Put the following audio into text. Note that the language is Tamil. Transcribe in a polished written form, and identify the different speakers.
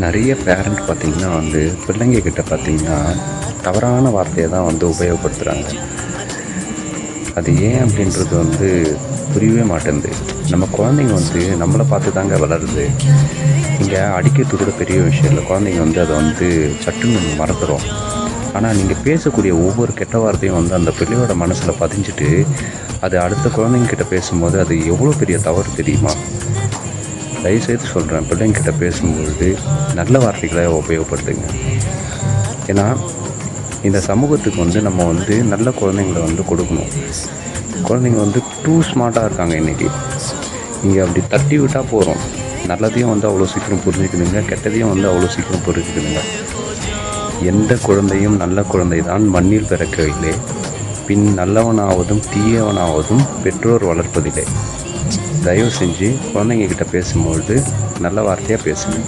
Speaker 1: நிறைய பேரண்ட் பார்த்திங்கன்னா பிள்ளைங்க கிட்ட பார்த்திங்கன்னா தவறான வார்த்தையை தான் உபயோகப்படுத்துகிறாங்க. அது ஏன் அப்படின்றது புரியவே மாட்டேங்குது. நம்ம குழந்தைங்க நம்மளை பார்த்து தாங்க வளருது. இங்கே அடிக்கிறது கூட பெரிய விஷயம் இல்லை. குழந்தைங்க அதை சட்டுன்னு மறந்துடும். ஆனால் நீங்கள் பேசக்கூடிய ஒவ்வொரு கெட்ட வார்த்தையும் அந்த பிள்ளையோட மனசில் பதிஞ்சிட்டு அது அடுத்த குழந்தைங்கிட்ட பேசும்போது அது எவ்வளோ பெரிய தவறு தெரியுமா? தயவுசெய்து சொல்கிறேன், பிள்ளைங்கிட்ட பேசும்பொழுது நல்ல வார்த்தைகளை உபயோகப்படுத்துங்க. ஏன்னா இந்த சமூகத்துக்கு நம்ம நல்ல குழந்தைங்களை கொடுக்கணும். குழந்தைங்க டூ ஸ்மார்ட்டாக இருக்காங்க இன்றைக்கி. இங்கே அப்படி தட்டி விட்டால் போகிறோம். நல்லதையும் அவ்வளோ சீக்கிரம் புரிஞ்சுக்குதுங்க, கெட்டதையும் அவ்வளோ சீக்கிரம் புரிஞ்சுக்குதுங்க. எந்த குழந்தையும் நல்ல குழந்தை தான் மண்ணில் பிறக்கவில்லை, பின் நல்லவனாவதும் தீயவனாவதும் பெற்றோர் வளர்ப்பதில்லை. தயவு செஞ்சு குழந்தைங்க கிட்ட பேசும்பொழுது நல்ல வார்த்தையாக பேசுங்க.